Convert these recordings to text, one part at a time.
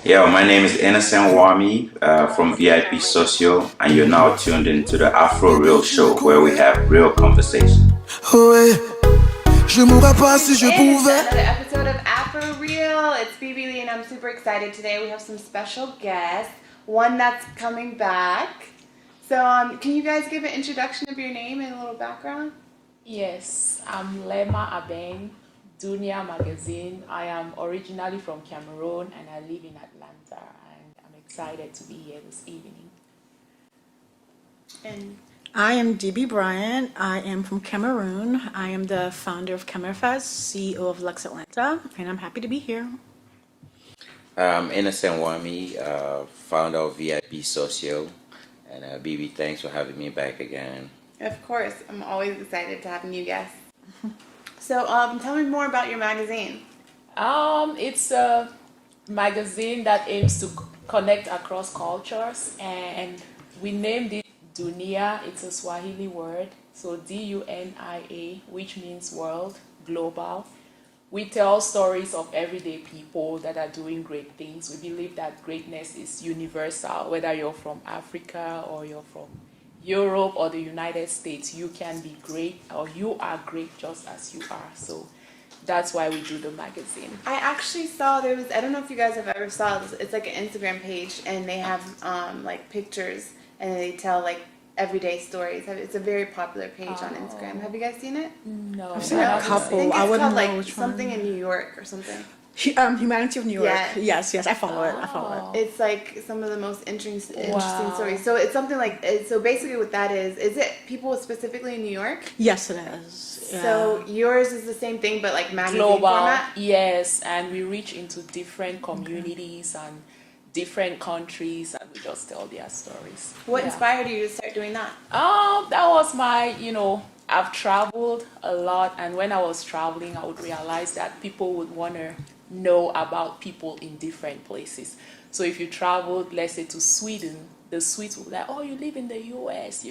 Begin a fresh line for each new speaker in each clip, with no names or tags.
Yeah, my name is Innocent Wami from VIP Socio, and you're now tuned into the AfroReal Show, where we have real conversation.
Ouais, je mourrais pas si je
It's
pouvais.
another episode of AfroReal. It's BB Lee, and I'm super excited today. We have some special guests, one that's coming back. So, can you guys give an introduction of your name and a little background?
Yes, I'm Lema Abeng, DUNIA Magazine. I am originally from Cameroon and I live in Atlanta, and I'm excited to be here this evening.
And
I am DB Bryant. I am from Cameroon. I am the founder of Camerafest, CEO of Lux Atlanta, and I'm happy to be here.
Innocent Wami, founder of VIP Socio, and BB, thanks for having me back again.
of course, I'm always excited to have new guests. So, tell me more about your magazine.
It's a magazine that aims to connect across cultures, and we named it Dunia. It's a Swahili word, so DUNIA, which means world, global. We tell stories of everyday people that are doing great things. We believe that greatness is universal, whether you're from Africa or you're from Europe or the United States. You can be great, or you are great just as you are. So that's why we do the magazine.
I actually saw I don't know if you guys have ever saw this, it's like an Instagram page, and they have like pictures, and they tell like everyday stories. It's a very popular page on Instagram. Have you guys seen it?
No,
I've seen a
I
couple.
think it's
I wouldn't
called
know
like
which one.
something in New York or something.
Humanity of New York.
Yeah.
Yes, I follow it. I follow it.
It's like some of the most interesting
Wow.
stories. So it's something like so basically what that is it people specifically in New York?
Yes, it is. Yeah.
So yours is the same thing but like magazine
global,
format?
yes, and we reach into different communities and different countries, and we just tell their stories.
What
Yeah.
inspired you to start doing that?
That was my, I've traveled a lot, and when I was traveling, I would realize that people would want to know about people in different places. So if you traveled, let's say, to Sweden, the Swedes would be like, oh, you live in the US,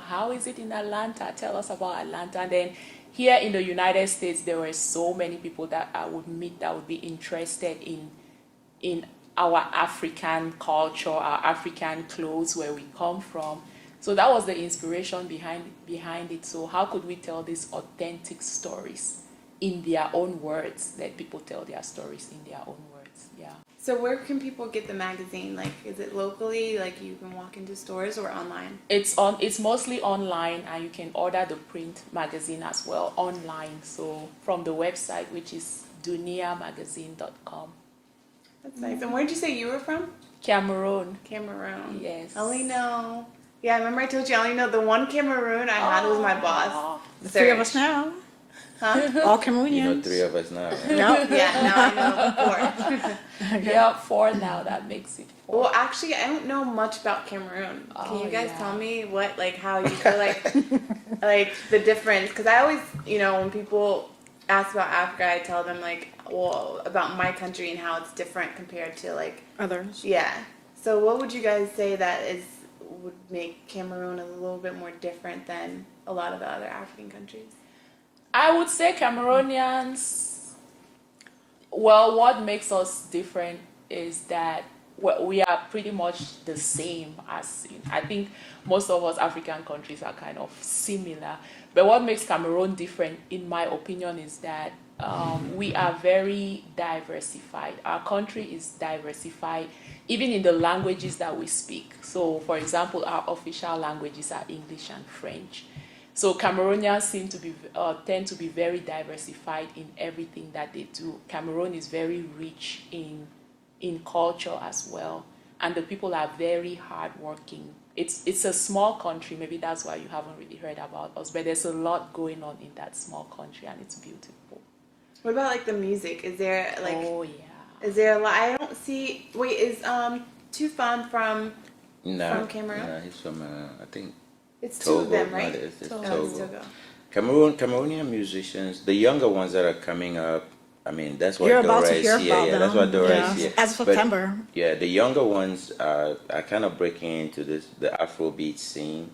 how is it in Atlanta? Tell us about Atlanta. And then here in the United States, there were so many people that I would meet that would be interested in our African culture, our African clothes, where we come from. So that was the inspiration behind it. So how could we tell these authentic stories in their own words? Let people tell their stories in their own words. Yeah.
So where can people get the magazine? Like, is it locally, like you can walk into stores, or online?
It's mostly online, and you can order the print magazine as well online. So from the website, which is duniamagazine.com.
That's nice. And where'd you say you were from?
Cameroon.
Cameroon.
Yes.
I only know. Yeah, I remember I told you I only know the one Cameroon I had was my boss.
The three of us now.
Huh?
All Cameroonians.
You know, three of us now. Right?
Yep.
Yeah, now I know four.
Yeah, 4 now. That makes it 4.
Well, actually, I don't know much about Cameroon. Can you guys
yeah.
tell me how you feel like the difference? Because I always, when people ask about Africa, I tell them about my country and how it's different compared to
Others.
yeah. So what would you guys say that would make Cameroon a little bit more different than a lot of the other African countries?
I would say Cameroonians, well, what makes us different is that we are pretty much the same as, I think most of us African countries are kind of similar. But what makes Cameroon different, in my opinion, is that we are very diversified. Our country is diversified, even in the languages that we speak. So, for example, our official languages are English and French. So Cameroonians tend to be very diversified in everything that they do. Cameroon is very rich in culture as well, and the people are very hardworking. It's a small country, maybe that's why you haven't really heard about us, but there's a lot going on in that small country, and it's beautiful.
What about the music? Is there
Oh yeah.
is there a lot? I don't see. Wait, is Tufan from Cameroon?
No, he's from I think
It's
Togo.
two of them,
No,
right?
it's
Oh,
Togo.
it's Togo.
Cameroonian musicians, the younger ones that are coming up. I mean, that's what
You're
Dora
about to
is
hear
here.
about
Yeah,
them.
that's what Dora
Yeah.
is here.
As of
But,
September.
yeah, the younger ones are kind of breaking into the Afrobeat scene.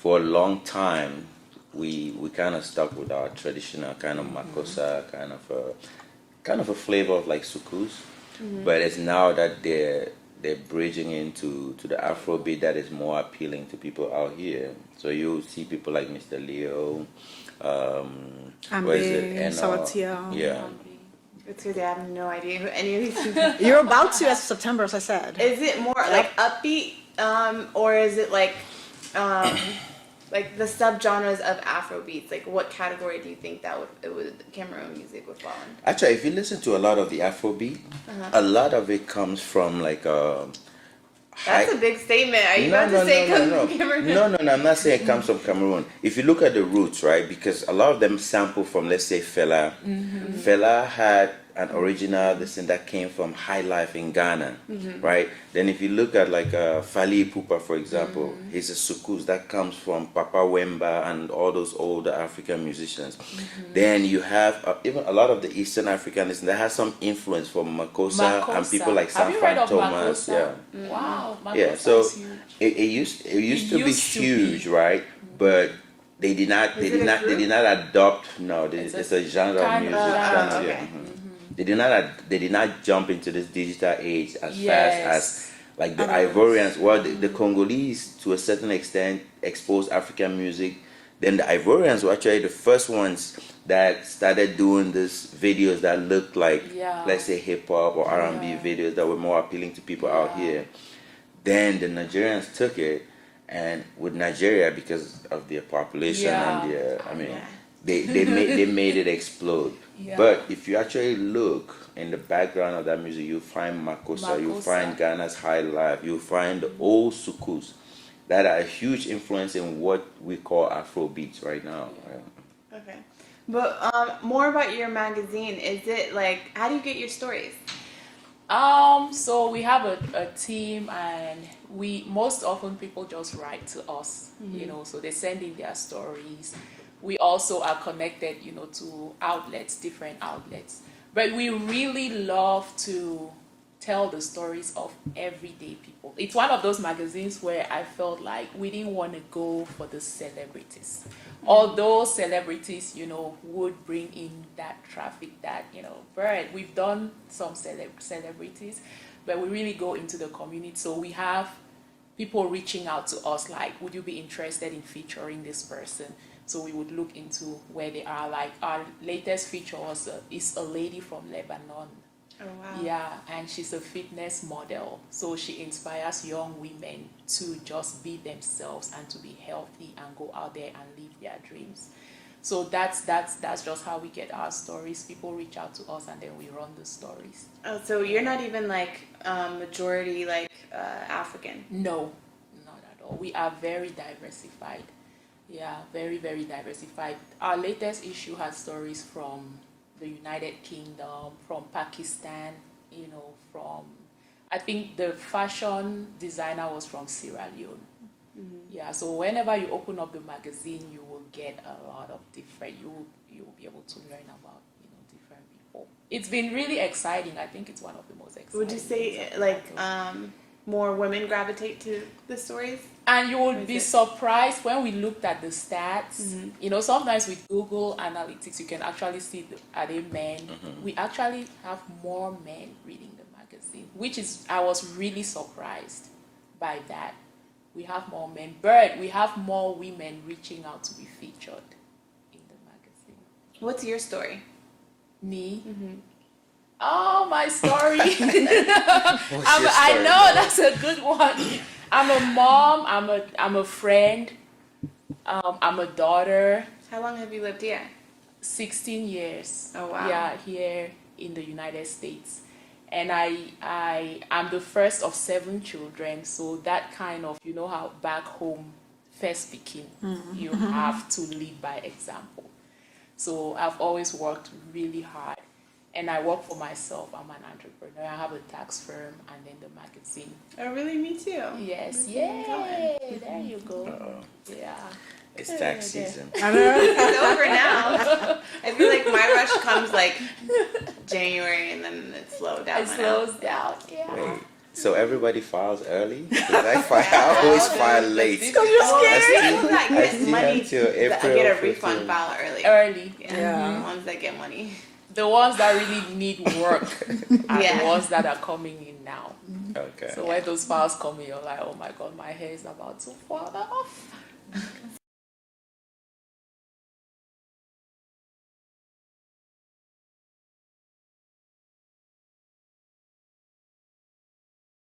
For a long time, we kind of stuck with our traditional kind of makossa, kind of a flavor of like sukus. but it's now that they're bridging into the Afrobeat that is more appealing to people out here. So you see people like Mr. Leo, what is it?
Ambe, Sawatia.
Yeah.
It's because I have no idea who any of these people are.
You're about to as of September, as I said.
Is it more like upbeat, or is it like the subgenres of Afrobeats? Like, what category do you think that would Cameroon music would fall in?
Actually, if you listen to a lot of the Afrobeat, a lot of it comes from like
That's a big statement. Are you about to say it comes from Cameroon?
No, I'm not saying it comes from Cameroon. If you look at the roots, right, because a lot of them sample from, let's say, Fela. Fela had an original this thing that came from High Life in Ghana, right? Then if you look at like Fali Ipupa, for example, he's a soukous that comes from Papa Wemba and all those older African musicians. Then you have even a lot of the Eastern Africans that has some influence from Makossa and people like
Have you heard
Sanfran
of
Thomas.
Makossa?
Yeah.
Wow, Makossa
Yeah, so
is huge.
it used to be
used to be.
huge, right? But they did not adopt. No, it's a genre of
Kind of
music.
genre,
okay.
Yeah. They did not jump into this digital age as
Yes.
fast as like the Ivorians. Well, the Congolese to a certain extent exposed African music. Then the Ivorians were actually the first ones that started doing these videos that looked like, let's say, hip hop or R&B videos that were more appealing to people out here. Then the Nigerians took it, and with Nigeria, because of their population and their, they made it explode.
Yeah.
But if you actually look in the background of that music, you find Makossa, you find Ghana's High Life, you find the old soukous that are a huge influence in what we call Afrobeats right now. Right?
Okay. But more about your magazine. Is it like, how do you get your stories?
So we have a team, and most often people just write to us, so they send in their stories. We also are connected, to different outlets. But we really love to tell the stories of everyday people. It's one of those magazines where I felt like we didn't want to go for the celebrities. Although celebrities, would bring in that traffic that, Bird, we've done some celebrities, but we really go into the community. So we have people reaching out to us like, would you be interested in featuring this person? So we would look into where they are. Like our latest feature is a lady from Lebanon.
Oh, wow.
Yeah, and she's a fitness model. So she inspires young women to just be themselves and to be healthy and go out there and live their dreams. So that's just how we get our stories. People reach out to us and then we run the stories.
Oh, so you're not even like majority like African?
No, not at all. We are very diversified. Yeah, very, very diversified. Our latest issue has stories from the United Kingdom, from Pakistan, from, I think the fashion designer was from Sierra Leone. Yeah, so whenever you open up the magazine, you will get a lot of different, you will be able to learn about, different people. It's been really exciting. I think it's one of the most exciting.
Would you say like more women gravitate to the stories?
And you would be surprised when we looked at the stats. Sometimes with Google Analytics, you can actually see are they men. We actually have more men reading the magazine, I was really surprised by that. We have more men, but we have more women reaching out to be featured in the magazine.
What's your story?
Me? Oh, my story. I know that's a good one. I'm a mom. I'm a friend. I'm a daughter.
How long have you lived here?
16 years.
Oh, wow.
Yeah, here in the United States. And I'm the first of 7 children. So that kind of, how back home, first speaking, you have to lead by example. So I've always worked really hard. And I work for myself. I'm an entrepreneur. I have a tax firm and then the magazine.
Oh, really? Me too.
Yes. Yay. There you go. Yeah.
It's tax season.
It's over now. I feel like my rush comes like January and then it slows down.
It slows down. Yeah.
Wait, so everybody files early? Because I always file late.
Because you're scared.
People that
I
get
still
money
have till April
get a
15th.
refund file early.
Early.
Yeah. The ones that get money.
the ones that really need work are
Yeah.
the ones that are coming in now.
Okay.
So when those files come in, you're like, oh my god, my hair is about to fall off.